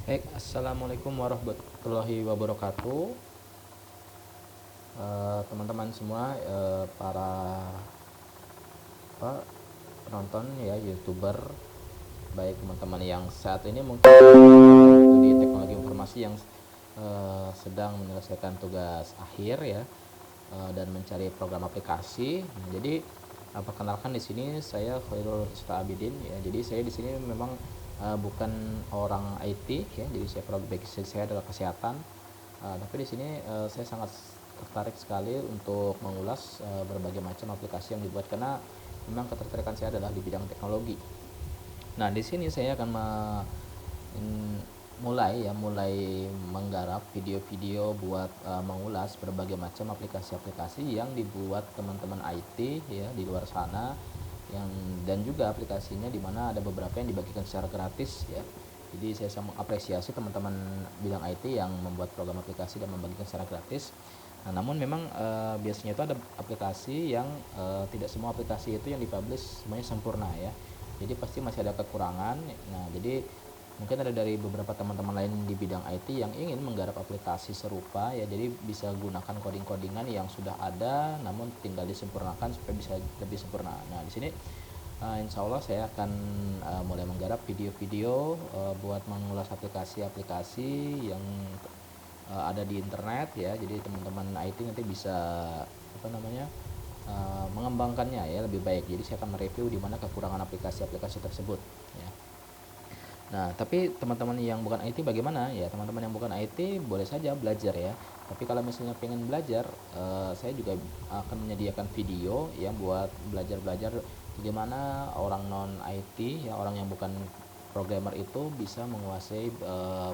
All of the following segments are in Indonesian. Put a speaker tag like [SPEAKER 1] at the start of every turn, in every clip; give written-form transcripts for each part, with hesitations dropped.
[SPEAKER 1] Assalamualaikum warahmatullahi wabarakatuh. Teman-teman semua, para apa, penonton ya, YouTuber, baik teman-teman yang saat ini mungkin di teknologi informasi yang sedang menyelesaikan tugas akhir ya, dan mencari program aplikasi. Nah, jadi perkenalkan di sini saya Khairul Abidin ya. Jadi saya di sini memang bukan orang IT ya. Jadi saya basic saya adalah kesehatan. Tapi di sini saya sangat tertarik sekali untuk mengulas berbagai macam aplikasi yang dibuat karena memang ketertarikan saya adalah di bidang teknologi. Nah, di sini saya akan mulai menggarap video-video buat mengulas berbagai macam aplikasi-aplikasi yang dibuat teman-teman IT ya di luar sana, yang dan juga aplikasinya di mana ada beberapa yang dibagikan secara gratis ya. Jadi saya sangat mengapresiasi teman-teman bidang IT yang membuat program aplikasi dan membagikan secara gratis. Nah, namun memang biasanya itu ada aplikasi yang tidak semua aplikasi itu yang dipublish semuanya sempurna ya. Jadi pasti masih ada kekurangan. Nah, jadi mungkin ada dari beberapa teman-teman lain di bidang IT yang ingin menggarap aplikasi serupa ya. Jadi bisa gunakan coding-codingan yang sudah ada namun tinggal disempurnakan supaya bisa lebih sempurna. Nah, di sini insya Allah saya akan mulai menggarap video-video buat mengulas aplikasi-aplikasi yang ada di internet ya. Jadi teman-teman IT nanti bisa mengembangkannya ya lebih baik. Jadi saya akan mereview di mana kekurangan aplikasi-aplikasi tersebut ya. Nah, tapi teman-teman yang bukan IT bagaimana? Ya, teman-teman yang bukan IT boleh saja belajar ya. Tapi kalau misalnya pengen belajar, saya juga akan menyediakan video ya buat belajar-belajar bagaimana orang non IT ya, orang yang bukan programmer itu bisa menguasai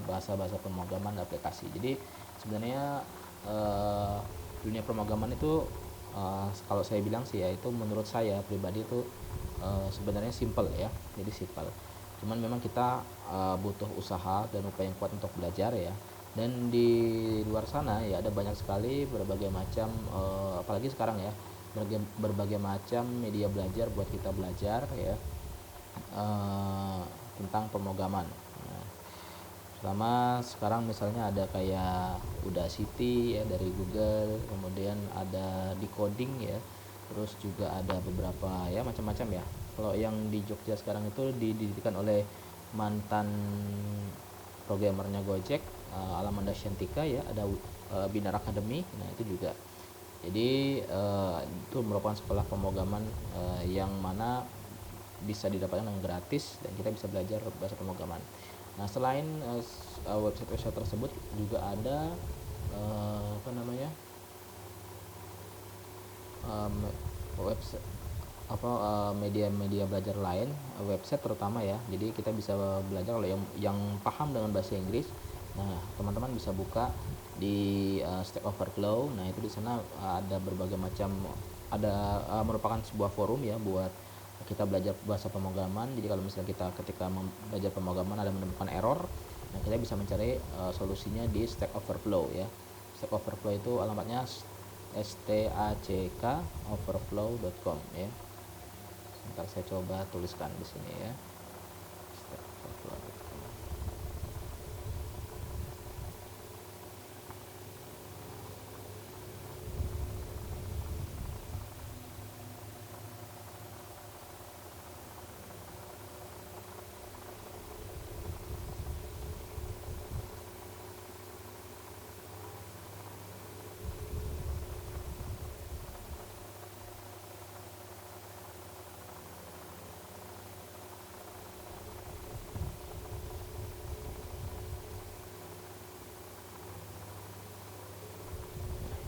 [SPEAKER 1] bahasa-bahasa pemrograman aplikasi. Jadi sebenarnya dunia pemrograman itu kalau saya bilang sih ya, itu menurut saya pribadi itu sebenarnya simple ya. Jadi simple, cuman memang kita butuh usaha dan upaya yang kuat untuk belajar ya. Dan di luar sana ya ada banyak sekali berbagai macam apalagi sekarang ya, berbagai macam media belajar buat kita belajar ya, tentang pemrograman. Nah, selama sekarang misalnya ada kayak Udacity ya dari Google, kemudian ada Decoding ya, terus juga ada beberapa ya macam-macam ya. Kalau yang di Jogja sekarang itu didirikan oleh mantan programmernya Gojek, Alamanda Shantika ya, ada Binar Academy. Nah, itu juga jadi itu merupakan sekolah pemrograman yang mana bisa didapatkan dengan gratis dan kita bisa belajar bahasa pemrograman. Nah, selain website-website tersebut juga ada apa namanya, website media-media belajar lain, website terutama ya. Jadi kita bisa belajar kalau yang paham dengan bahasa Inggris. Nah, teman-teman bisa buka di Stack Overflow. Nah, itu di sana ada berbagai macam, ada merupakan sebuah forum ya buat kita belajar bahasa pemrograman. Jadi kalau misalnya kita ketika belajar pemrograman ada menemukan error, nah kita bisa mencari solusinya di Stack Overflow ya. Stack Overflow itu alamatnya stackoverflow.com ya. Ntar saya coba tuliskan di sini ya.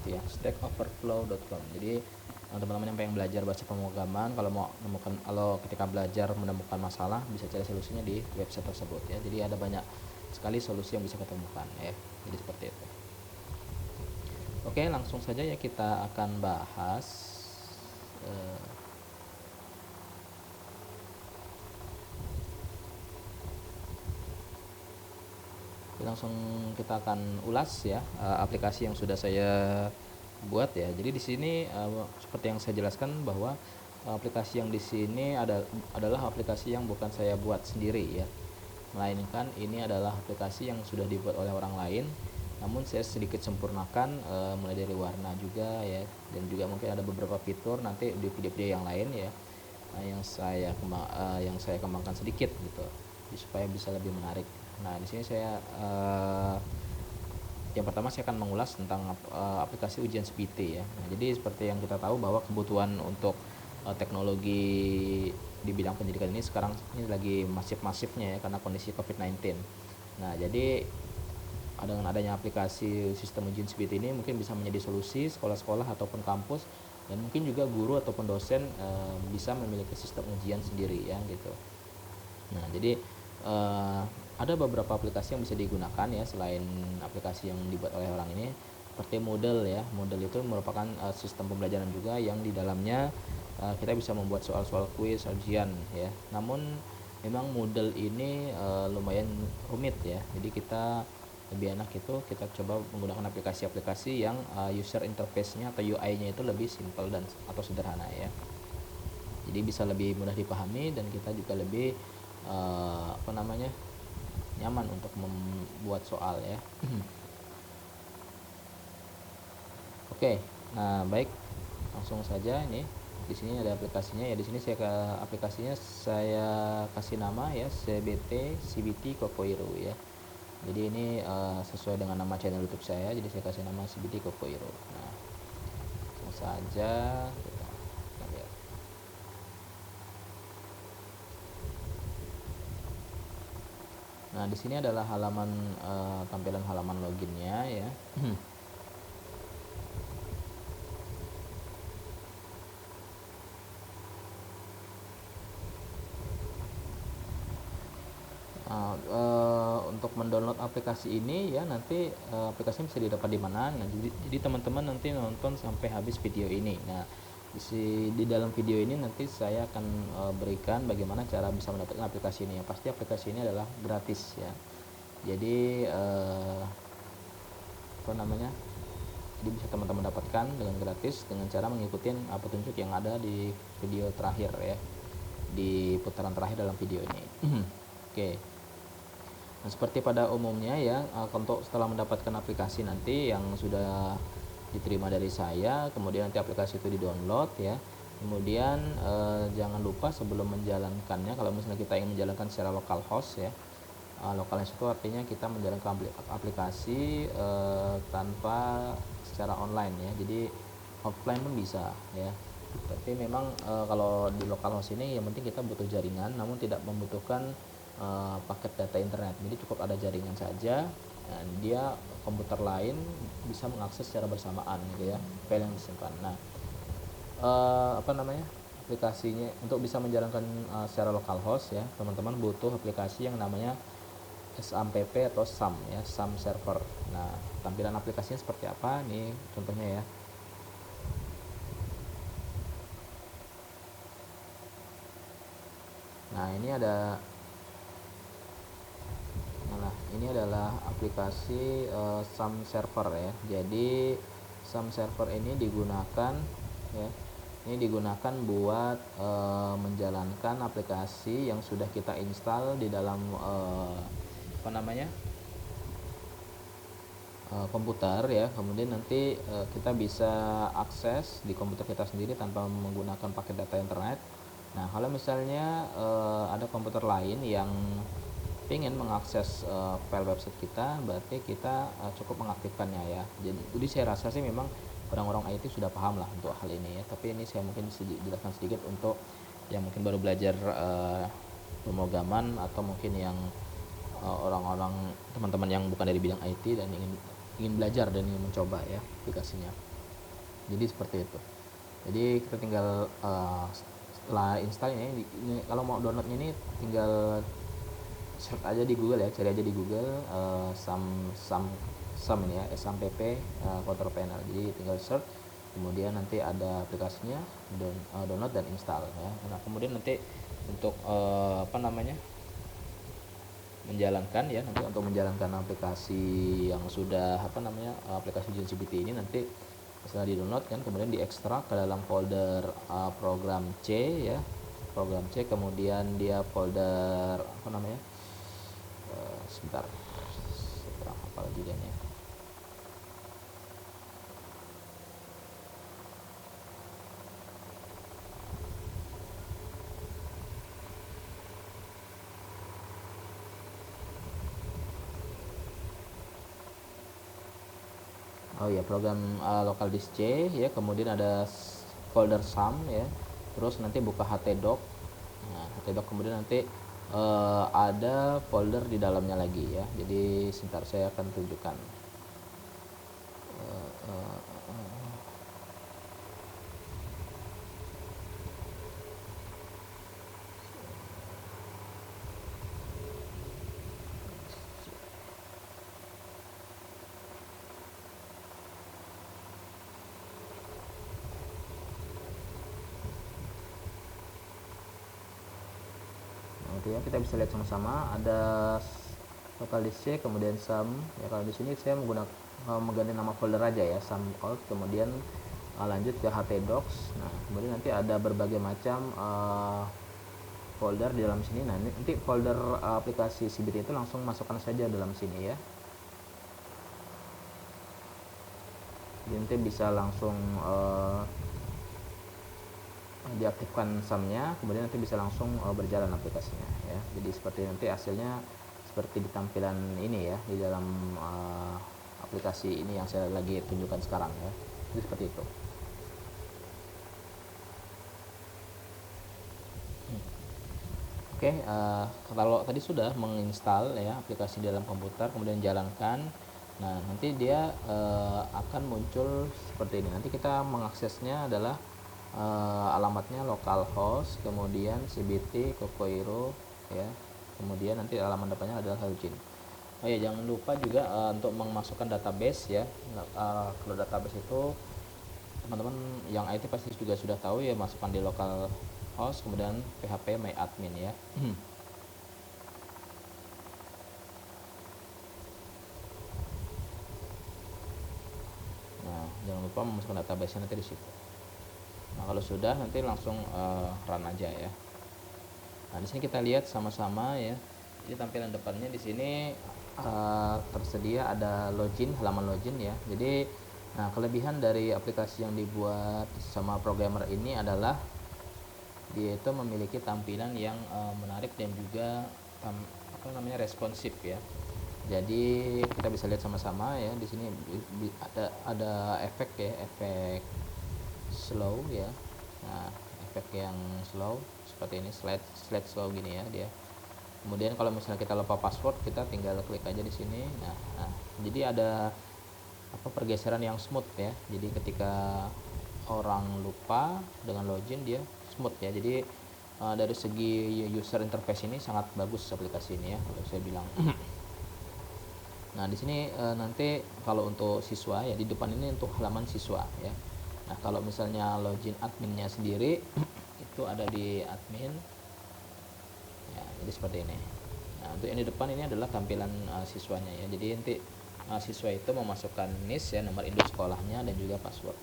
[SPEAKER 1] Ya, stackoverflow.com. Jadi teman-teman yang pengen belajar bahasa pemrograman, kalau ketika belajar menemukan masalah bisa cari solusinya di website tersebut ya. Jadi ada banyak sekali solusi yang bisa kita temukan ya. Jadi seperti itu. Oke, langsung saja ya kita akan bahas langsung kita akan ulas ya aplikasi yang sudah saya buat ya. Jadi di sini seperti yang saya jelaskan bahwa aplikasi yang di sini adalah aplikasi yang bukan saya buat sendiri ya. melainkan ini adalah aplikasi yang sudah dibuat oleh orang lain, namun saya sedikit sempurnakan, mulai dari warna juga ya, dan juga mungkin ada beberapa fitur nanti di video-video yang lain ya, yang saya kembangkan sedikit gitu supaya bisa lebih menarik. Nah di sini saya yang pertama saya akan mengulas tentang aplikasi ujian CPT ya. Nah, jadi seperti yang kita tahu bahwa kebutuhan untuk teknologi di bidang pendidikan ini sekarang ini lagi masif-masifnya ya karena kondisi COVID-19. Nah, jadi dengan adanya aplikasi sistem ujian CPT ini mungkin bisa menjadi solusi sekolah-sekolah ataupun kampus, dan mungkin juga guru ataupun dosen bisa memiliki sistem ujian sendiri ya gitu. Nah, jadi ada beberapa aplikasi yang bisa digunakan ya selain aplikasi yang dibuat oleh orang ini, seperti Moodle ya. Moodle itu merupakan sistem pembelajaran juga yang di dalamnya kita bisa membuat soal-soal kuis, ujian ya. Namun memang Moodle ini lumayan rumit ya. Jadi kita lebih enak itu kita coba menggunakan aplikasi-aplikasi yang user interface-nya atau UI-nya itu lebih simple dan atau sederhana ya. Jadi bisa lebih mudah dipahami dan kita juga lebih nyaman untuk membuat soal ya. Oke, nah baik, langsung saja ini. Di sini ada aplikasinya ya. Di sini aplikasinya saya kasih nama ya, CBT Kokoiro ya. Jadi ini sesuai dengan nama channel YouTube saya, jadi saya kasih nama CBT Kokoiro. Nah, langsung saja kita lihat. Nah, di sini adalah halaman tampilan halaman loginnya ya. Nah, untuk mendownload aplikasi ini ya nanti aplikasinya bisa didapat di mana. Nah, jadi teman-teman nanti nonton sampai habis video ini. Nah, di dalam video ini nanti saya akan berikan bagaimana cara bisa mendapatkan aplikasi ini. Yang pasti aplikasi ini adalah gratis ya. Jadi jadi bisa teman-teman dapatkan dengan gratis dengan cara mengikuti petunjuk yang ada di video terakhir ya, di putaran terakhir dalam video ini. Oke. Nah, seperti pada umumnya ya, untuk setelah mendapatkan aplikasi nanti yang sudah diterima dari saya, kemudian nanti aplikasi itu di-download ya. Kemudian jangan lupa sebelum menjalankannya, kalau misalnya kita ingin menjalankan secara localhost ya. Localhost itu artinya kita menjalankan aplikasi tanpa secara online ya. Jadi offline pun bisa ya. Tapi memang kalau di localhost ini yang penting kita butuh jaringan, namun tidak membutuhkan paket data internet. Jadi cukup ada jaringan saja, dan dia komputer lain bisa mengakses secara bersamaan gitu ya file yang disimpan. Nah, aplikasinya untuk bisa menjalankan secara localhost ya, teman-teman butuh aplikasi yang namanya SAMPP atau SAM ya, SAM server. Nah, tampilan aplikasinya seperti apa nih contohnya ya. Nah, ini adalah aplikasi SAM server ya. Jadi SAM server ini digunakan ya. Ini digunakan buat menjalankan aplikasi yang sudah kita install di dalam komputer ya. Kemudian nanti kita bisa akses di komputer kita sendiri tanpa menggunakan paket data internet. Nah, kalau misalnya ada komputer lain yang ingin mengakses file website kita, berarti kita cukup mengaktifkannya ya. Jadi saya rasa sih memang orang-orang IT sudah paham lah untuk hal ini ya. Tapi ini saya mungkin jelaskan sedikit untuk yang mungkin baru belajar pemrograman, atau mungkin yang orang-orang teman-teman yang bukan dari bidang IT dan ingin belajar dan ingin mencoba ya aplikasinya. Jadi seperti itu. Jadi kita tinggal setelah install ini kalau mau downloadnya ini tinggal search aja di Google ya, cari aja di Google SAM ini ya, SAMPP Control Panel. Jadi tinggal search, kemudian nanti ada aplikasinya, download dan install ya. Nah, kemudian nanti untuk menjalankan ya, nanti untuk menjalankan aplikasi yang sudah aplikasi ujian CPT ini, nanti setelah di download kan kemudian diekstrak ke dalam folder program C ya, program C, kemudian dia folder sebentar, apa lagi dia nih. Oh ya, program local disk C ya, kemudian ada folder sum ya, terus nanti buka htdoc. Nah, htdoc kemudian nanti ada folder di dalamnya lagi ya. Jadi sebentar saya akan tunjukkan. Nanti ya kita bisa lihat sama-sama ada local disk C, kemudian sum ya. Kalau di sini saya mengganti nama folder aja ya, sum alt, kemudian lanjut ke htdocs. Nah, kemudian nanti ada berbagai macam folder di dalam sini. Nah, nanti folder aplikasi CBT itu langsung masukkan saja dalam sini ya. Jadi nanti bisa langsung diaktifkan sumnya, kemudian nanti bisa langsung berjalan aplikasinya ya. Jadi seperti nanti hasilnya seperti di tampilan ini ya, di dalam aplikasi ini yang saya lagi tunjukkan sekarang ya. Jadi seperti itu. Oke, kalau tadi sudah menginstal ya aplikasi di dalam komputer, kemudian jalankan. Nah, nanti dia akan muncul seperti ini. Nanti kita mengaksesnya adalah alamatnya localhost, kemudian cbt cocoiro ya, kemudian nanti halaman depannya adalah login. Oh ya, jangan lupa juga untuk memasukkan database ya. Kalau database itu teman-teman yang IT pasti juga sudah tahu ya, masukkan di localhost kemudian php my admin ya. Nah, jangan lupa memasukkan database nanti di situ. Nah, kalau sudah nanti langsung run aja ya. Nah, di sini kita lihat sama-sama ya. Jadi tampilan depannya di sini tersedia ada login, halaman login ya. Jadi nah, kelebihan dari aplikasi yang dibuat sama programmer ini adalah dia itu memiliki tampilan yang menarik dan juga responsif ya. Jadi kita bisa lihat sama-sama ya, di sini ada efek ya, efek slow ya. Nah, efek yang slow seperti ini, slide slow gini ya dia. Kemudian kalau misalnya kita lupa password, kita tinggal klik aja di sini. Nah, jadi ada pergeseran yang smooth ya. Jadi ketika orang lupa dengan login dia smooth ya. Jadi dari segi user interface ini sangat bagus aplikasi ini ya, kalau saya bilang. Nah, di sini nanti kalau untuk siswa ya, di depan ini untuk halaman siswa ya. Nah, kalau misalnya login adminnya sendiri itu ada di admin ya, jadi seperti ini. Nah, untuk yang di depan ini adalah tampilan siswanya ya. Jadi nanti siswa itu memasukkan NIS ya, nomor induk sekolahnya dan juga password.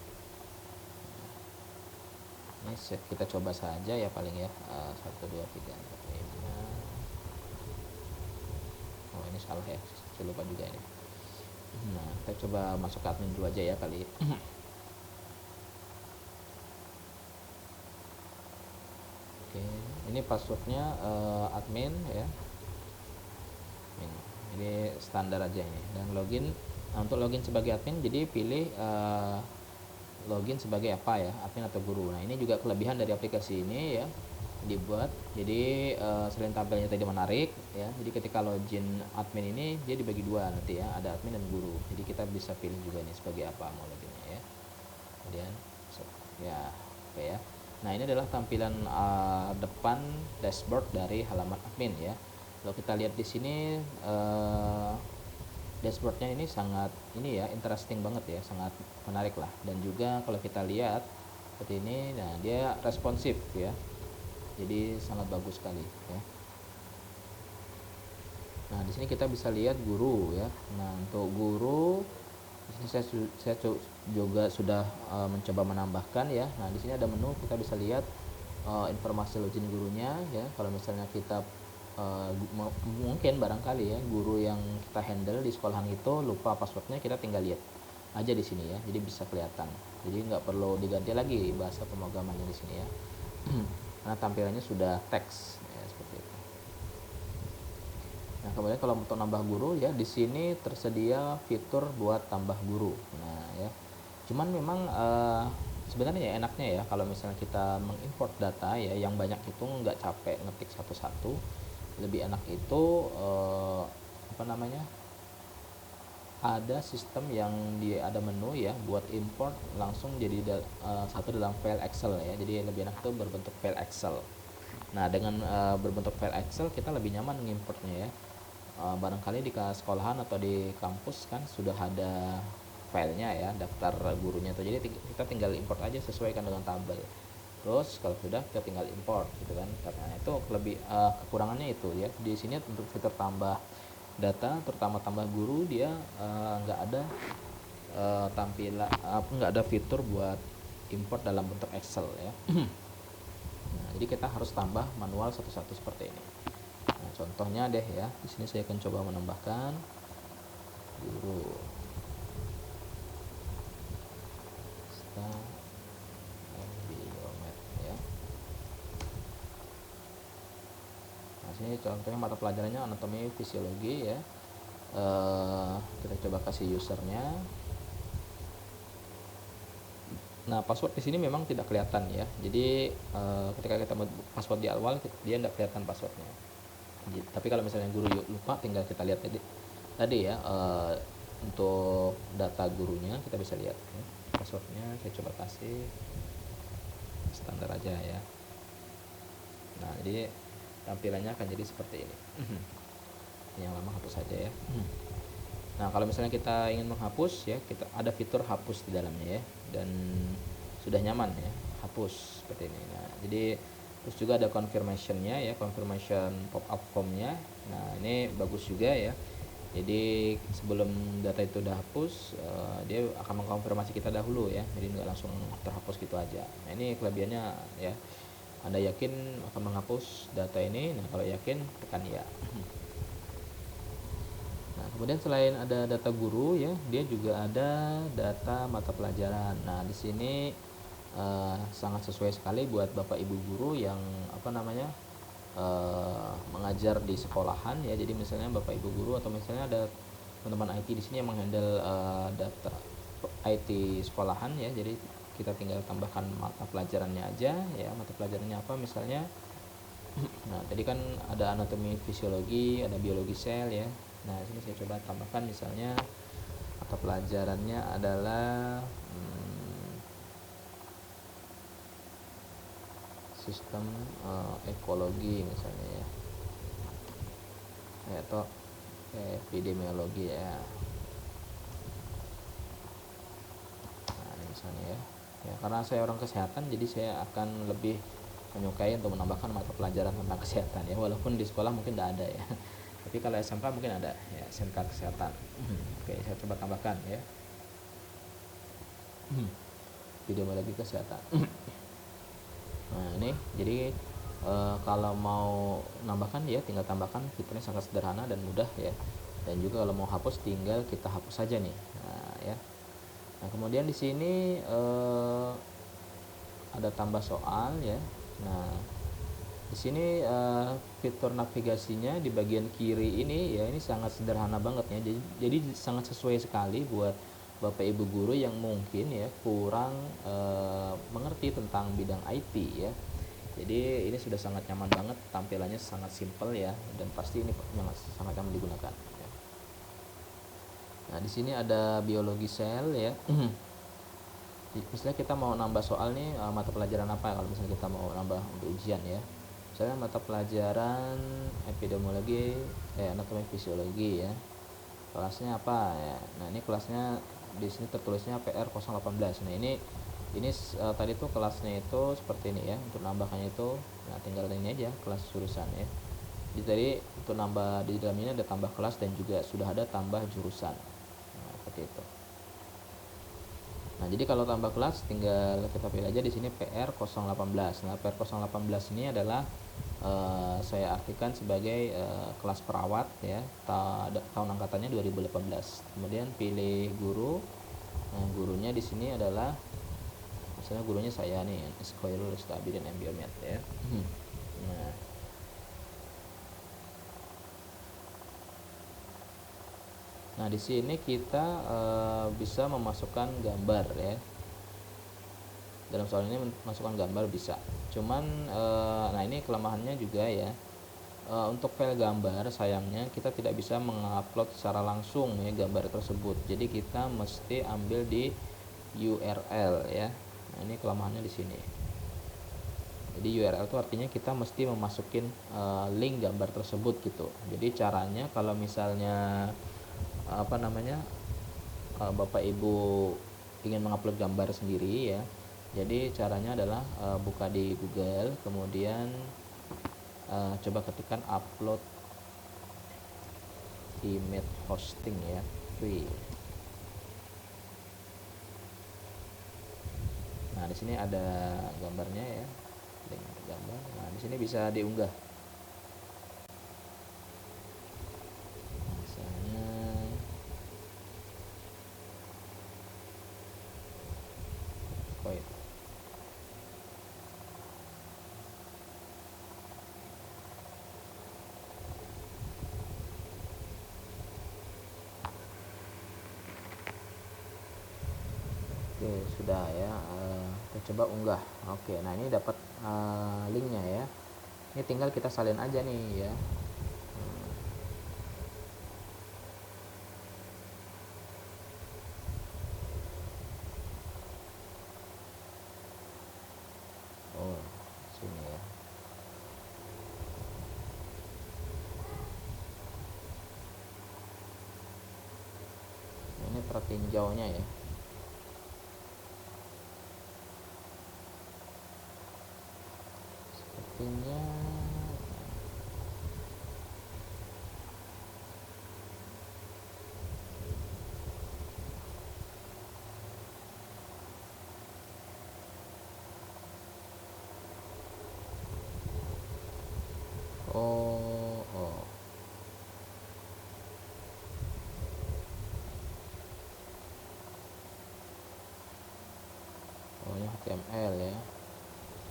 [SPEAKER 1] Ini kita coba saja ya paling ya, 1 2 3 4 5. Oh, ini salah ya, saya lupa juga ini. Nah, kita coba masuk ke admin dulu aja ya kali. Oke, ini passwordnya admin ya. Ini standar aja ini. Dan login, untuk login sebagai admin, jadi pilih login sebagai apa ya, admin atau guru. Nah, ini juga kelebihan dari aplikasi ini ya, dibuat jadi selain tampilnya tadi menarik ya, jadi ketika login admin ini dia dibagi dua nanti ya, ada admin dan guru. Jadi kita bisa pilih juga nih sebagai apa mau loginnya ya. Kemudian ya, oke ya. Nah, ini adalah tampilan depan dashboard dari halaman admin ya. Kalau kita lihat di sini dashboardnya ini sangat ini ya, interesting banget ya, sangat menarik lah. Dan juga kalau kita lihat seperti ini, nah dia responsif ya, jadi sangat bagus sekali ya. Nah, di sini kita bisa lihat guru ya. Nah, untuk guru di sini saya juga sudah mencoba menambahkan ya. Nah, di sini ada menu, kita bisa lihat informasi login gurunya ya. Kalau misalnya kita mungkin barangkali ya guru yang kita handle di sekolahan itu lupa passwordnya, kita tinggal lihat aja di sini ya, jadi bisa kelihatan. Jadi nggak perlu diganti lagi bahasa pemrogramannya di sini ya. Karena tampilannya sudah teks ya, seperti itu. Nah, kemudian kalau untuk nambah guru ya, di sini tersedia fitur buat tambah guru. Nah, ya. Cuman memang sebenarnya ya enaknya ya kalau misalnya kita mengimport data ya yang banyak itu nggak capek ngetik satu-satu. Lebih enak itu apa namanya? Ada sistem yang dia ada menu ya buat import langsung jadi satu dalam file Excel ya. Jadi lebih enak itu berbentuk file Excel. Nah, dengan berbentuk file Excel kita lebih nyaman ngimportnya ya. Barangkali di sekolahan atau di kampus kan sudah ada filenya ya, daftar gurunya itu. Jadi kita tinggal import aja sesuaikan dengan tabel. Terus kalau sudah kita tinggal import gitu kan. Karena itu lebih kekurangannya itu ya. Di sini untuk fitur tambah data, terutama tambah guru, dia nggak ada tampilan nggak ada fitur buat import dalam bentuk Excel ya. Nah, jadi kita harus tambah manual satu-satu seperti ini. Nah, contohnya deh ya, di sini saya akan coba menambahkan guru. Ya. Nah, sini contohnya mata pelajarannya anatomi fisiologi ya. Kita coba kasih usernya. Nah, password di sini memang tidak kelihatan ya. Jadi ketika kita password di awal dia tidak kelihatan passwordnya. Tapi kalau misalnya guru lupa, tinggal kita lihat tadi ya, untuk data gurunya kita bisa lihat ya. Passwordnya saya coba kasih standar aja ya. Nah, jadi tampilannya akan jadi seperti ini. Yang lama hapus saja ya. Nah, kalau misalnya kita ingin menghapus ya, kita ada fitur hapus di dalamnya ya, dan sudah nyaman ya, hapus seperti ini. Nah, jadi terus juga ada confirmation-nya ya, confirmation pop-up form-nya. Nah, ini bagus juga ya. Jadi sebelum data itu udah hapus, dia akan mengkonfirmasi kita dahulu ya. Jadi nggak langsung terhapus gitu aja. Nah, ini kelebihannya ya. Anda yakin akan menghapus data ini? Nah, kalau yakin tekan ya. Nah, kemudian selain ada data guru ya, dia juga ada data mata pelajaran. Nah, di sini sangat sesuai sekali buat Bapak Ibu guru yang apa namanya mengajar di sekolahan ya. Jadi misalnya Bapak Ibu guru atau misalnya ada teman-teman IT di sini yang menghandle data IT sekolahan ya. Jadi kita tinggal tambahkan mata pelajarannya aja ya. Mata pelajarannya apa misalnya? Nah, tadi kan ada anatomi fisiologi, ada biologi sel ya. Nah, sini saya coba tambahkan misalnya mata pelajarannya adalah sistem ekologi misalnya ya, atau epidemiologi ya. Nah, ini misalnya ya, karena saya orang kesehatan jadi saya akan lebih menyukai untuk menambahkan mata pelajaran tentang kesehatan ya, walaupun di sekolah mungkin tidak ada ya. Tapi kalau SMK mungkin ada ya, SMK kesehatan. Oke, saya coba tambahkan ya, epidemiologi kesehatan. Nah, ini jadi kalau mau nambahkan ya tinggal tambahkan, fiturnya sangat sederhana dan mudah ya. Dan juga kalau mau hapus tinggal kita hapus saja nih. Nah, ya. Nah, kemudian di sini ada tambah soal ya. Nah, di sini fitur navigasinya di bagian kiri ini ya, ini sangat sederhana banget ya. Jadi sangat sesuai sekali buat Bapak Ibu guru yang mungkin ya kurang mengerti tentang bidang IT ya. Jadi ini sudah sangat nyaman banget, tampilannya sangat simple ya, dan pasti ini sangat nyaman digunakan ya. Nah, di sini ada biologi sel ya. Misalnya kita mau nambah soal nih, mata pelajaran apa kalau misalnya kita mau nambah untuk ujian ya. Misalnya mata pelajaran epidemiologi, anatomi fisiologi ya. Kelasnya apa ya? Nah, ini kelasnya di sini tertulisnya PR 018. Nah, ini tadi tuh kelasnya itu seperti ini ya. Untuk nambahkannya itu nah tinggal ini aja, kelas jurusan ya. Jadi tadi untuk nambah di dalam ini ada tambah kelas dan juga sudah ada tambah jurusan. Nah, seperti itu. Nah, jadi kalau tambah kelas tinggal kita pilih aja di sini PR 018. Nah, PR 018 ini adalah saya artikan sebagai kelas perawat ya, tahun angkatannya 2018. Kemudian pilih guru. Nah, gurunya di sini adalah misalnya gurunya saya nih, Khairul Stabidin M Biomed ya. Nah, nah di sini kita bisa memasukkan gambar ya. Dalam soal ini masukkan gambar bisa. Cuman nah ini kelemahannya juga ya. Untuk file gambar sayangnya kita tidak bisa mengupload secara langsung ya gambar tersebut. Jadi kita mesti ambil di URL ya. Nah, ini kelemahannya di sini. Jadi URL itu artinya kita mesti memasukin link gambar tersebut gitu. Jadi caranya kalau misalnya Bapak Ibu ingin mengupload gambar sendiri ya. Jadi caranya adalah buka di Google, kemudian coba ketikkan upload image hosting ya, free. Nah, di sini ada gambarnya ya, link gambar. Nah, di sini bisa diunggah. Misalnya Koin. Oke, sudah ya. Kita coba unggah. Oke, nah ini dapat linknya ya. Ini tinggal kita salin aja nih ya. Oh, sini ya. Ini pertinjaunya ya. Sepertinya oh. Oh, ini HTML ya.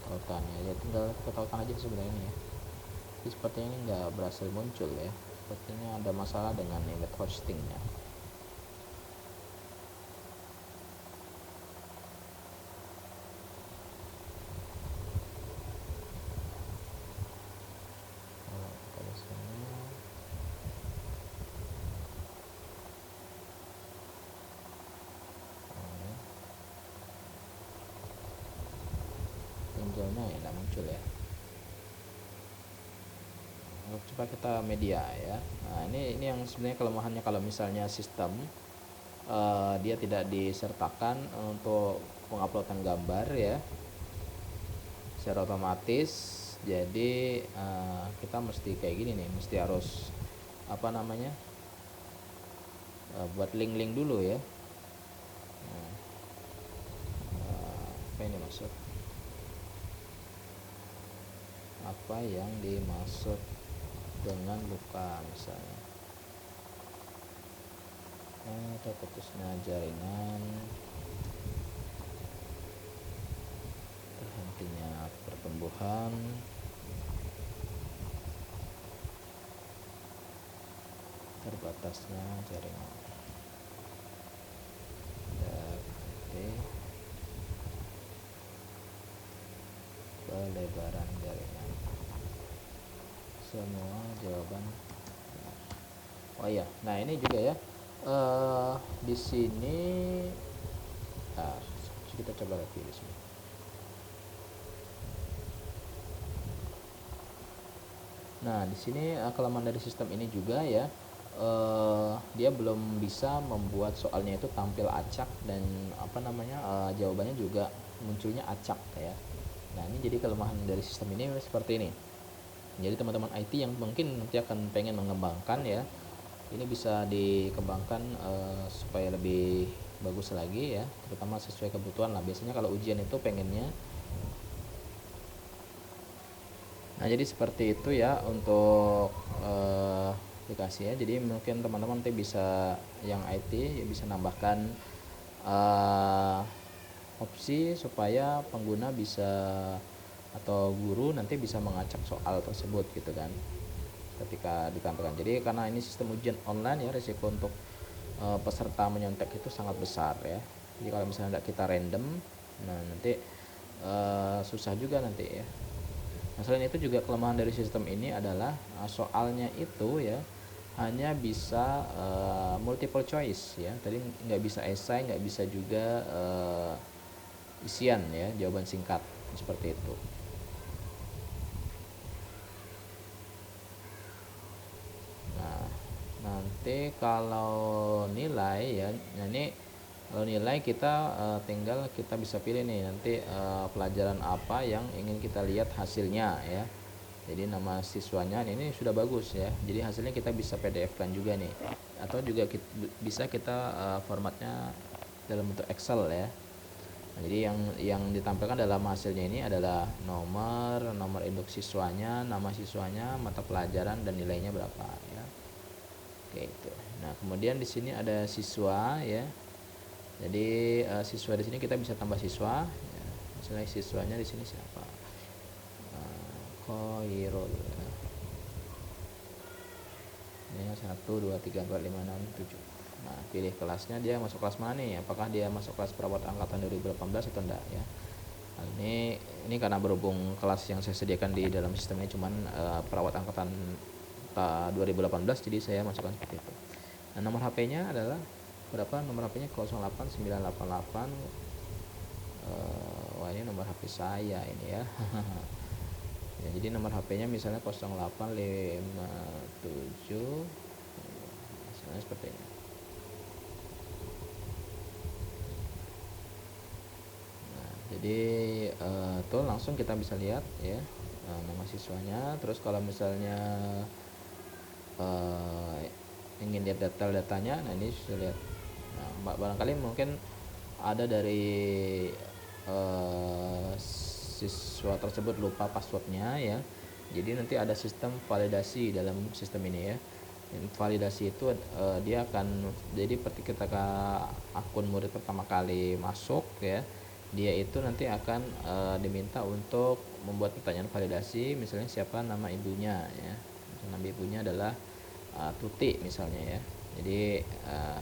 [SPEAKER 1] Tautannya ya, tinggal kita tautan aja sebenarnya ini ya. Jadi sepertinya ini nggak berhasil muncul ya. Sepertinya ada masalah dengan image hostingnya. Tinjaunya ya nggak muncul ya. Coba kita media ya. Nah, ini yang sebenarnya kelemahannya kalau misalnya sistem dia tidak disertakan untuk penguploadan gambar ya secara otomatis. Jadi kita mesti kayak gini nih, mesti harus buat link-link dulu ya. Nah, apa ini maksud? Apa yang dimaksud dengan luka misalnya? Terputusnya jaringan, terhentinya pertumbuhan, terbatasnya jaringan, pelebaran jaringan. Semua jawaban benar. Oh iya, nah ini juga ya. Di sini kita coba review di sini. Nah, di sini kelemahan dari sistem ini juga ya. Dia belum bisa membuat soalnya itu tampil acak dan jawabannya juga munculnya acak ya. Nah, ini jadi kelemahan dari sistem ini seperti ini. Jadi teman-teman IT yang mungkin nanti akan pengen mengembangkan ya, ini bisa dikembangkan supaya lebih bagus lagi ya, terutama sesuai kebutuhan lah. Biasanya kalau ujian itu pengennya Nah, jadi seperti itu ya untuk aplikasi ya. Jadi mungkin teman-teman nanti bisa yang IT ya bisa nambahkan eh, opsi supaya pengguna bisa atau guru nanti bisa mengacak soal tersebut gitu kan ketika ditampilkan. Jadi karena ini sistem ujian online ya, risiko untuk peserta menyontek itu sangat besar ya. Jadi kalau misalnya kita random, nah nanti susah juga nanti ya. Nah, selain itu juga kelemahan dari sistem ini adalah soalnya itu ya hanya bisa multiple choice ya. Tadi nggak bisa esai, nggak bisa juga isian ya, jawaban singkat seperti itu. Nah, nanti kalau nilai ya, nah ini kalau nilai kita tinggal kita bisa pilih nih nanti pelajaran apa yang ingin kita lihat hasilnya ya. Jadi nama siswanya ini sudah bagus ya. Jadi hasilnya kita bisa PDF kan juga nih. Atau juga bisa kita formatnya dalam bentuk Excel ya. Nah, jadi yang ditampilkan dalam hasilnya ini adalah nomor induk siswanya, nama siswanya, mata pelajaran dan nilainya berapa ya. Oke itu. Nah, kemudian di sini ada siswa ya. Jadi siswa di sini kita bisa tambah siswa ya. Misalnya siswanya di sini siapa? Khairul. Ini 1 2 3 4 5 6 7. Nah, pilih kelasnya, dia masuk kelas mana nih? Apakah dia masuk kelas perawat angkatan 2018 atau enggak ya? Nah, ini karena berhubung kelas yang saya sediakan di dalam sistemnya cuman perawat angkatan 2018, jadi saya masukkan seperti itu. Nah, nomor HP-nya adalah berapa? Nomor HP-nya 08988. Wah, ini nomor HP saya ini ya. Ya, jadi nomor HP-nya misalnya 0857 misalnya seperti ini. Nah, jadi tuh langsung kita bisa lihat ya nama siswanya. Terus kalau misalnya ingin lihat data-datanya, nah ini bisa lihat. Nah, barangkali mungkin ada dari siswa tersebut lupa passwordnya ya. Jadi nanti ada sistem validasi dalam sistem ini ya. Validasi itu dia akan jadi ketika akun murid pertama kali masuk ya, dia itu nanti akan diminta untuk membuat pertanyaan validasi, misalnya siapa nama ibunya ya. Nama ibunya adalah Tuti misalnya ya. Jadi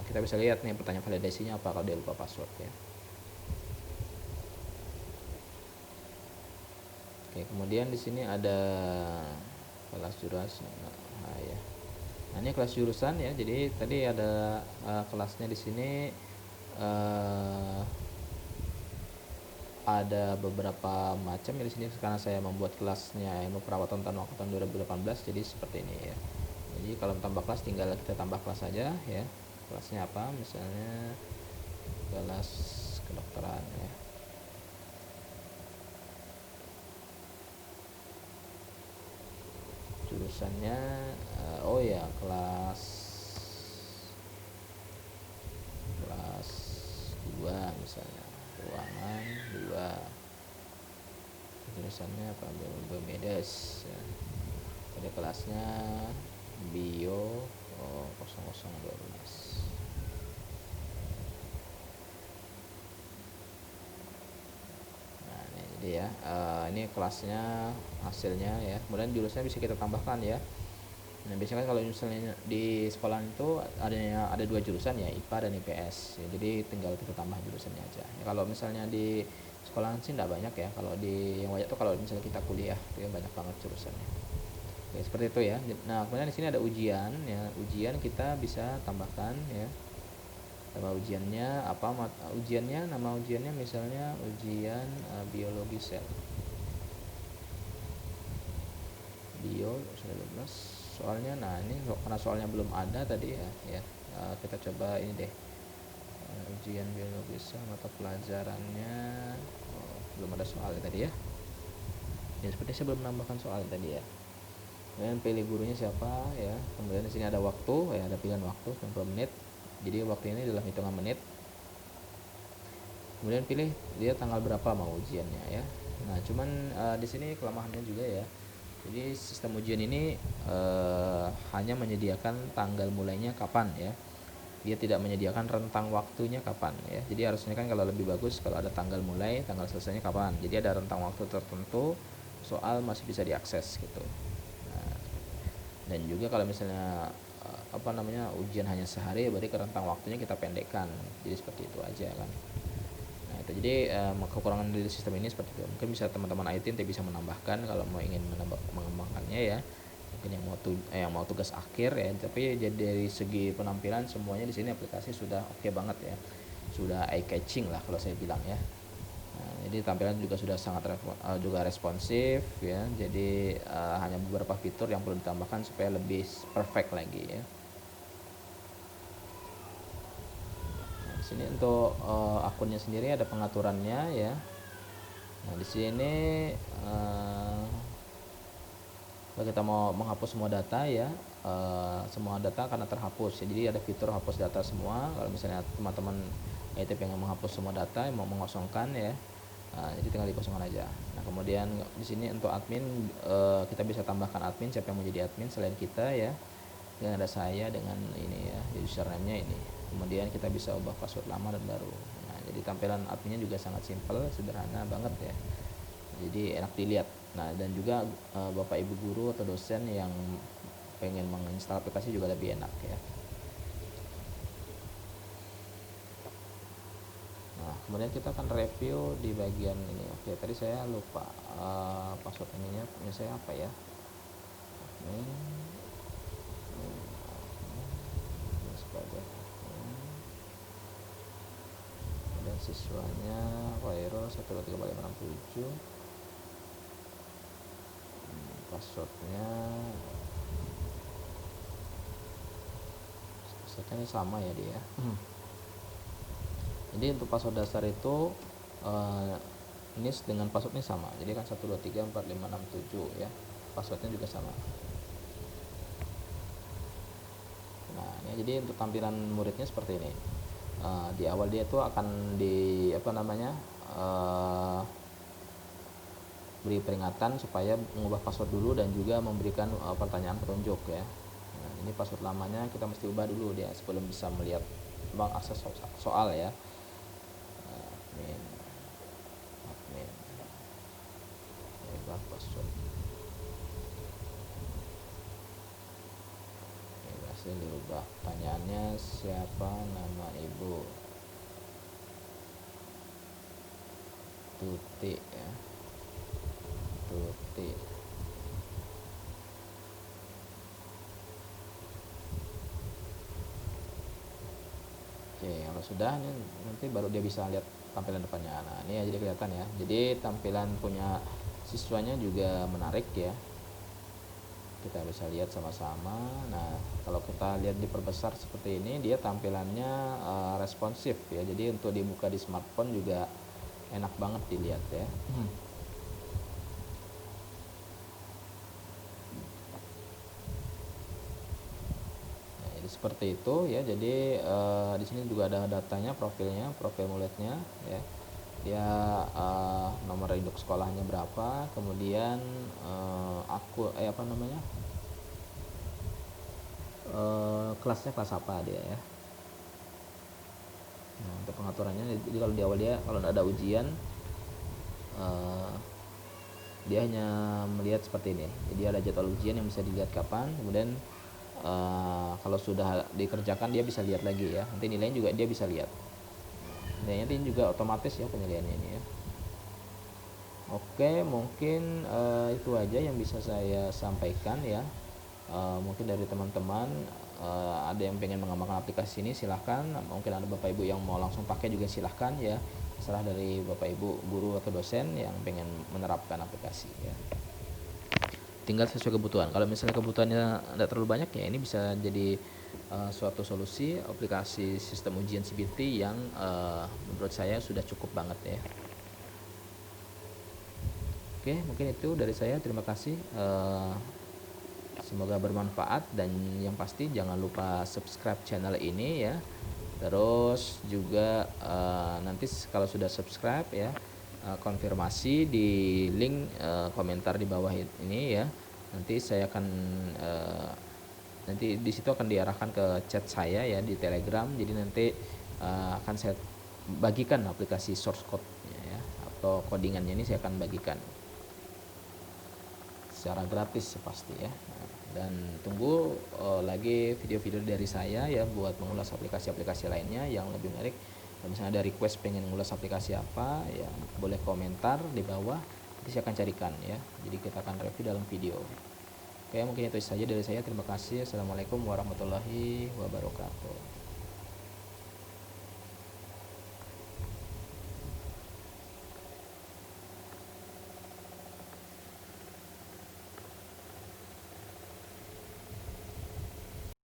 [SPEAKER 1] kita bisa lihat nih pertanyaan validasinya apa kalau dia lupa password ya. Oke, kemudian di sini ada kelas jurusan. Nah, ya. Nah, ini kelas jurusan ya. Jadi tadi ada kelasnya di sini ada beberapa macam ya di sini karena saya membuat kelasnya ilmu perawatan angkatan 2018 jadi seperti ini ya. Jadi kalau tambah kelas tinggal kita tambah kelas saja ya. Kelasnya apa? Misalnya kelas kedokteran ya. Jurusannya oh ya kelas 2 misalnya, ruangan 2. Jurusannya apa? Biomedes ya. Pada kelasnya bio 0012. Nah, ini jadi ya ini kelasnya hasilnya ya. Kemudian jurusannya bisa kita tambahkan ya. Nah, biasanya kan kalau misalnya di sekolah itu ada 2 jurusan ya, IPA dan IPS. Ya, jadi tinggal kita tambah jurusannya aja. Ya, kalau misalnya di sekolah sih enggak banyak ya. Kalau di yang banyak tuh kalau misalnya kita kuliah, itu ya banyak banget jurusannya. Oke, seperti itu ya. Nah, kemudian di sini ada ujian ya. Ujian kita bisa tambahkan ya. Nama ujiannya apa? Ujiannya, nama ujiannya misalnya ujian biologi sel. Bio 19. Soalnya nah ini karena soalnya belum ada tadi ya, kita coba ini deh ujian biologi mata pelajarannya belum ada soal tadi ya. Ya seperti saya belum menambahkan soal tadi ya. Kemudian pilih gurunya siapa ya. Kemudian di sini ada waktu ya, ada pilihan waktu 90 menit. Jadi waktu ini adalah hitungan menit. Kemudian pilih dia tanggal berapa mau ujiannya ya. Nah cuman di sini kelemahannya juga ya. Jadi sistem ujian ini hanya menyediakan tanggal mulainya kapan ya. Dia tidak menyediakan rentang waktunya kapan ya. Jadi harusnya kan kalau lebih bagus kalau ada tanggal mulai, tanggal selesainya kapan. Jadi ada rentang waktu tertentu, soal masih bisa diakses gitu. Nah, dan juga kalau misalnya ujian hanya sehari, berarti ke rentang waktunya kita pendekkan. Jadi seperti itu aja kan. Nah itu jadi kekurangan dari sistem ini seperti itu. Mungkin bisa teman-teman IT nanti bisa menambahkan kalau mau ingin mengembangkannya ya. Mungkin yang mau tugas akhir ya. Tapi jadi dari segi penampilan semuanya di sini aplikasi sudah oke banget ya. Sudah eye catching lah kalau saya bilang ya. Nah, jadi tampilan juga sudah sangat juga responsif ya. Jadi hanya beberapa fitur yang perlu ditambahkan supaya lebih perfect lagi ya. Sini untuk akunnya sendiri ada pengaturannya ya. Nah di sini kalau kita mau menghapus semua data ya, semua data karena terhapus ya. Jadi ada fitur hapus data semua. Kalau misalnya teman-teman IT pengen menghapus semua data, mau mengosongkan ya, jadi tinggal dikosongkan aja. Nah kemudian di sini untuk admin kita bisa tambahkan admin, siapa yang mau jadi admin selain kita ya. Dengan ada saya dengan ini ya, username-nya ini. Kemudian kita bisa ubah password lama dan baru. Nah jadi tampilan adminnya juga sangat simple, sederhana banget ya. Jadi enak dilihat. Nah dan juga bapak ibu guru atau dosen yang pengen menginstal aplikasi juga lebih enak ya. Nah kemudian kita akan review di bagian ini. Oke tadi saya lupa password ininya punya saya apa ya. Ini sebagai dan siswanya Wairo 1234567. Passwordnya ini sama ya dia. Jadi untuk password dasar itu NIS dengan passwordnya sama. Jadi kan 1234567 ya. Passwordnya juga sama. Nah, ya, jadi untuk tampilan muridnya seperti ini. Di awal dia itu akan beri peringatan supaya mengubah password dulu dan juga memberikan pertanyaan petunjuk ya. Nah, ini password lamanya kita mesti ubah dulu dia sebelum bisa melihat mengakses soal ya. Admin ubah password. Ini berhasil diubah. Pertanyaannya siapa nama ibu? Tuti ya. Tuti. Oke, kalau sudah ini nanti baru dia bisa lihat tampilan depannya. Nah, ini ya jadi kelihatan ya. Jadi tampilan punya siswanya juga menarik ya. Kita bisa lihat sama-sama. Nah, kalau kita lihat diperbesar seperti ini, dia tampilannya responsif ya. Jadi untuk dibuka di smartphone juga enak banget dilihat ya. Seperti itu ya. Jadi di sini juga ada datanya, profil muridnya ya. Dia nomor induk sekolahnya berapa, kemudian kelasnya kelas apa dia ya. Nah, untuk pengaturannya jadi kalau di awal kalau ada ujian dia hanya melihat seperti ini. Jadi ada jadwal ujian yang bisa dilihat kapan, kemudian kalau sudah dikerjakan dia bisa lihat lagi ya. Nanti nilainya juga dia bisa lihat. Nilainya ini juga otomatis ya penilaiannya ini ya. Oke, mungkin itu aja yang bisa saya sampaikan ya. Mungkin dari teman-teman ada yang pengen mengembangkan aplikasi ini silahkan. Mungkin ada bapak ibu yang mau langsung pakai juga silahkan ya. Serah dari bapak ibu guru atau dosen yang pengen menerapkan aplikasi ya. Tinggal sesuai kebutuhan. Kalau misalnya kebutuhannya tidak terlalu banyak ya ini bisa jadi suatu solusi aplikasi sistem ujian CBT yang menurut saya sudah cukup banget ya. Oke, mungkin itu dari saya. Terima kasih. Semoga bermanfaat dan yang pasti jangan lupa subscribe channel ini ya. Terus juga nanti kalau sudah subscribe ya konfirmasi di link komentar di bawah ini ya. nanti saya akan nanti di situ akan diarahkan ke chat saya ya di Telegram. Jadi nanti akan saya bagikan aplikasi source code-nya ya, atau codingannya ini saya akan bagikan secara gratis pasti ya. Dan tunggu lagi video-video dari saya ya buat mengulas aplikasi-aplikasi lainnya yang lebih menarik. Kalau misalnya ada request pengen mengulas aplikasi apa ya, boleh komentar di bawah, nanti saya akan carikan ya. Jadi kita akan review dalam video. Oke, mungkin itu saja dari saya. Terima kasih. Assalamualaikum warahmatullahi wabarakatuh.